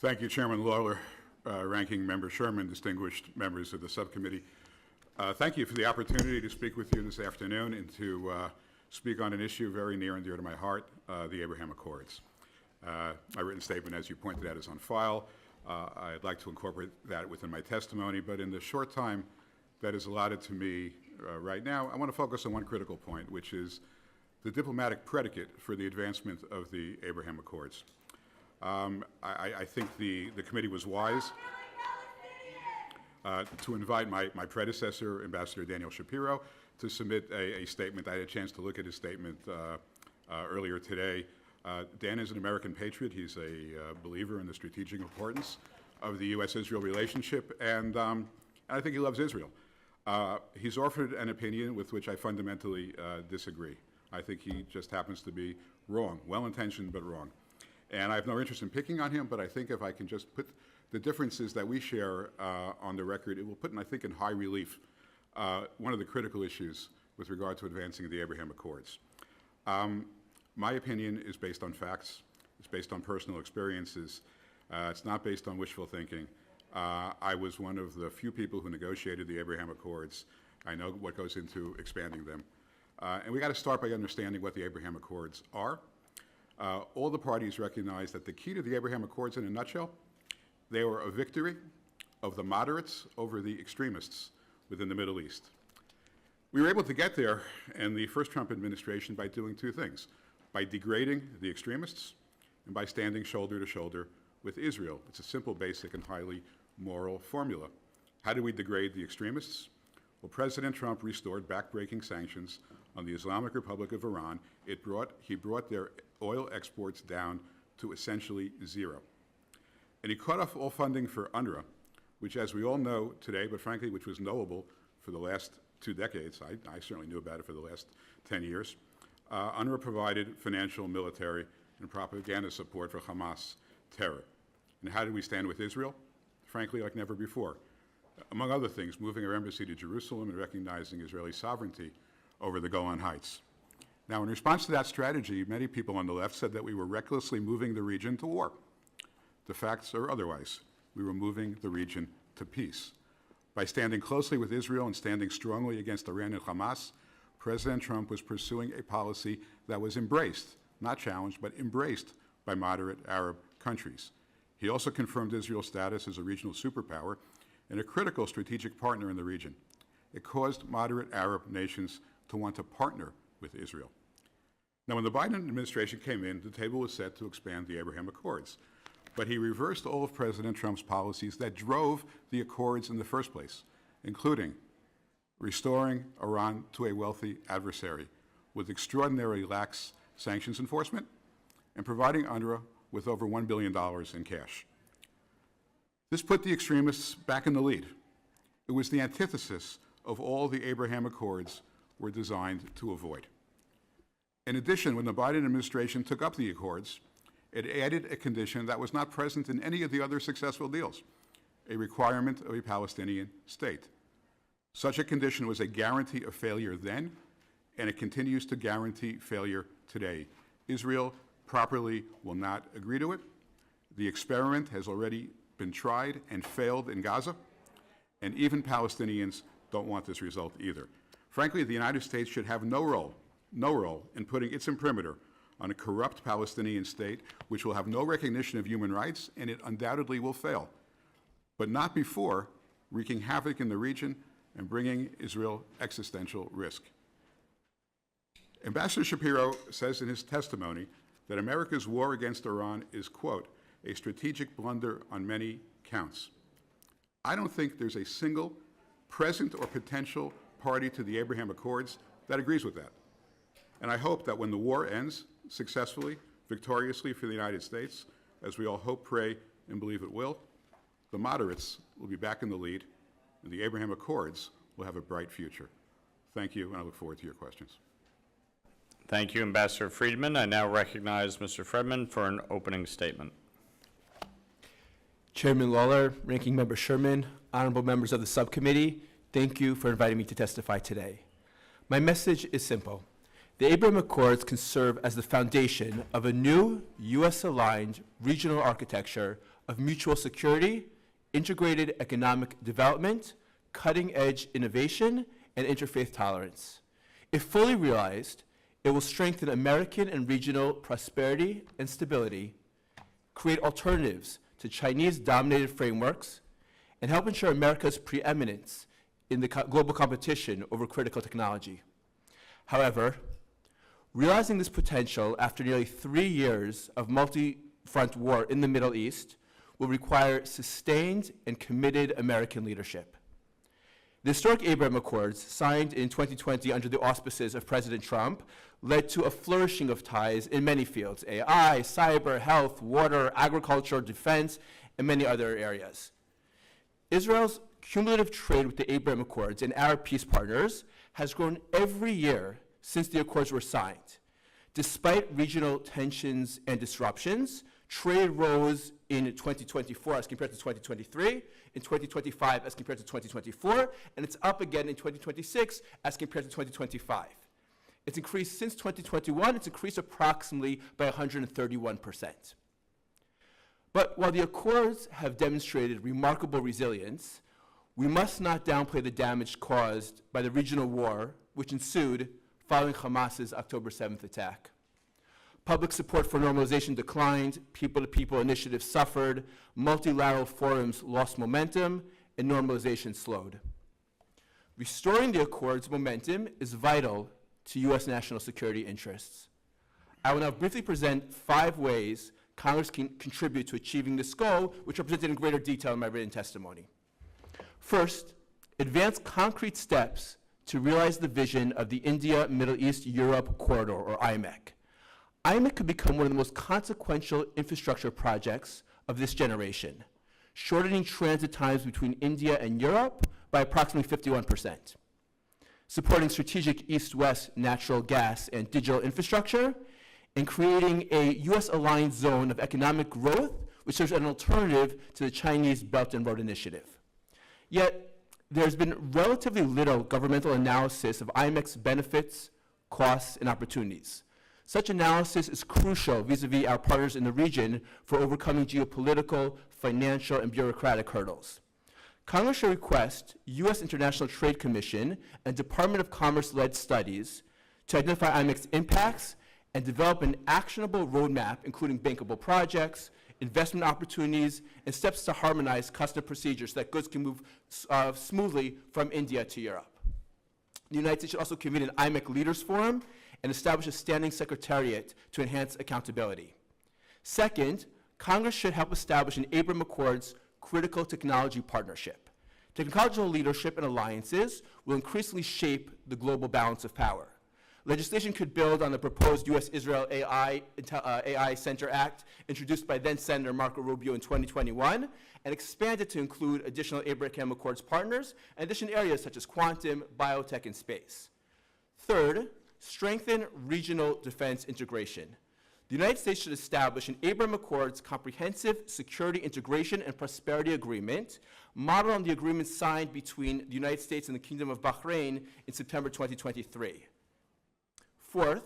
Thank you, Chairman Lawler, Ranking Member Sherman, distinguished members of the subcommittee. Thank you for the opportunity to speak with you this afternoon and to speak on an issue very near and dear to my heart, the Abraham Accords. My written statement, as you pointed out, is on file. I'd like to incorporate that within my testimony, but in the short time that is allotted to me right now, I want to focus on one critical point, which is the diplomatic predicate for the advancement of the Abraham Accords. I think the committee was wise to invite my predecessor, Ambassador Daniel Shapiro, to submit a statement. I had a chance to look at his statement earlier today. Dan is an American patriot. He's a believer in the strategic importance of the U.S.-Israel relationship, and I think he loves Israel. He's offered an opinion with which I fundamentally disagree. I think he just happens to be wrong, well-intentioned but wrong. And I have no interest in picking on him, but I think if I can just put the differences that we share on the record, it will put, I think, in high relief one of the critical issues with regard to advancing the Abraham Accords. My opinion is based on facts. It's based on personal experiences. It's not based on wishful thinking. I was one of the few people who negotiated the Abraham Accords. I know what goes into expanding them. And we got to start by understanding what the Abraham Accords are. All the parties recognize that the key to the Abraham Accords, in a nutshell, they were a victory of the moderates over the extremists within the Middle East. We were able to get there in the first Trump administration by doing two things: by degrading the extremists and by standing shoulder to shoulder with Israel. It's a simple, basic, and highly moral formula. How do we degrade the extremists? Well, President Trump restored back-breaking sanctions on the Islamic Republic of Iran. He brought their oil exports down to essentially zero. And he cut off all funding for UNRWA, which, as we all know today, but frankly, which was knowable for the last 2 decades. I certainly knew about it for the last 10 years. UNRWA provided financial, military, and propaganda support for Hamas terror. And how did we stand with Israel? Frankly, like never before. Among other things, moving our embassy to Jerusalem and recognizing Israeli sovereignty over the Golan Heights. Now, in response to that strategy, many people on the left said that we were recklessly moving the region to war. The facts are otherwise. We were moving the region to peace. By standing closely with Israel and standing strongly against Iran and Hamas, President Trump was pursuing a policy that was embraced, not challenged, but embraced by moderate Arab countries. He also confirmed Israel's status as a regional superpower and a critical strategic partner in the region. It caused moderate Arab nations to want to partner with Israel. Now, when the Biden administration came in, the table was set to expand the Abraham Accords. But he reversed all of President Trump's policies that drove the Accords in the first place, including restoring Iran to a wealthy adversary with extraordinarily lax sanctions enforcement and providing UNRWA with over $1 billion in cash. This put the extremists back in the lead. It was the antithesis of all the Abraham Accords were designed to avoid. In addition, when the Biden administration took up the Accords, it added a condition that was not present in any of the other successful deals: a requirement of a Palestinian state. Such a condition was a guarantee of failure then, and it continues to guarantee failure today. Israel properly will not agree to it. The experiment has already been tried and failed in Gaza, and even Palestinians don't want this result either. Frankly, the United States should have no role in putting its imprimatur on a corrupt Palestinian state which will have no recognition of human rights, and it undoubtedly will fail, but not before wreaking havoc in the region and bringing Israel existential risk. Ambassador Shapiro says in his testimony that America's war against Iran is, quote, a strategic blunder on many counts. I don't think there's a single present or potential party to the Abraham Accords that agrees with that. And I hope that when the war ends successfully, victoriously for the United States, as we all hope, pray, and believe it will, the moderates will be back in the lead, and the Abraham Accords will have a bright future. Thank you, and I look forward to your questions. Thank you, Ambassador Friedman. I now recognize Mr. Fredman for an opening statement. Chairman Lawler, Ranking Member Sherman, honorable members of the subcommittee, thank you for inviting me to testify today. My message is simple. The Abraham Accords can serve as the foundation of a new U.S.-aligned regional architecture of mutual security, integrated economic development, cutting-edge innovation, and interfaith tolerance. If fully realized, it will strengthen American and regional prosperity and stability, create alternatives to Chinese-dominated frameworks, and help ensure America's preeminence in the global competition over critical technology. However, realizing this potential after nearly 3 years of multi-front war in the Middle East will require sustained and committed American leadership. The historic Abraham Accords, signed in 2020 under the auspices of President Trump, led to a flourishing of ties in many fields: AI, cyber, health, water, agriculture, defense, and many other areas. Israel's cumulative trade with the Abraham Accords and Arab peace partners has grown every year since the Accords were signed. Despite regional tensions and disruptions, trade rose in 2024 as compared to 2023, in 2025 as compared to 2024, and it's up again in 2026 as compared to 2025. It's increased since 2021, it's increased approximately by 131%. But while the Accords have demonstrated remarkable resilience, we must not downplay the damage caused by the regional war which ensued following Hamas's October 7th attack. Public support for normalization declined, people-to-people initiatives suffered, multilateral forums lost momentum, and normalization slowed. Restoring the Accords' momentum is vital to U.S. national security interests. I will now briefly present 5 ways Congress can contribute to achieving this goal, which are presented in greater detail in my written testimony. First, advance concrete steps to realize the vision of the India, Middle East, Europe corridor, or IMEC. IMEC could become one of the most consequential infrastructure projects of this generation, shortening transit times between India and Europe by approximately 51%, supporting strategic east-west natural gas and digital infrastructure, and creating a U.S.-aligned zone of economic growth, which serves as an alternative to the Chinese Belt and Road Initiative. Yet, there's been relatively little governmental analysis of IMEC's benefits, costs, and opportunities. Such analysis is crucial vis-a-vis our partners in the region for overcoming geopolitical, financial, and bureaucratic hurdles. Congress should request U.S. International Trade Commission and Department of Commerce-led studies to identify IMEC's impacts and develop an actionable roadmap, including bankable projects, investment opportunities, and steps to harmonize custom procedures so that goods can move smoothly from India to Europe. The United States should also convene an IMEC Leaders Forum and establish a standing secretariat to enhance accountability. Second, Congress should help establish an Abraham Accords critical technology partnership. Technological leadership and alliances will increasingly shape the global balance of power. Legislation could build on the proposed U.S.-Israel AI Center Act introduced by then-Senator Marco Rubio in 2021 and expanded to include additional Abraham Accords partners and additional areas such as quantum, biotech, and space. Third, strengthen regional defense integration. The United States should establish an Abraham Accords comprehensive security integration and prosperity agreement modeled on the agreement signed between the United States and the Kingdom of Bahrain in September 2023. Fourth,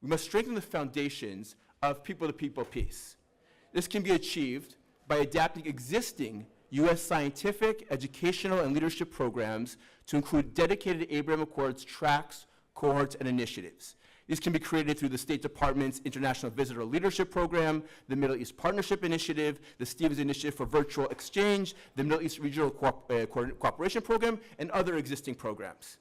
we must strengthen the foundations of people-to-people peace. This can be achieved by adapting existing U.S. scientific, educational, and leadership programs to include dedicated Abraham Accords tracks, cohorts, and initiatives. These can be created through the State Department's International Visitor Leadership Program, the Middle East Partnership Initiative, the Stevens Initiative for Virtual Exchange, the Middle East Regional Cooperation Program, and other existing programs.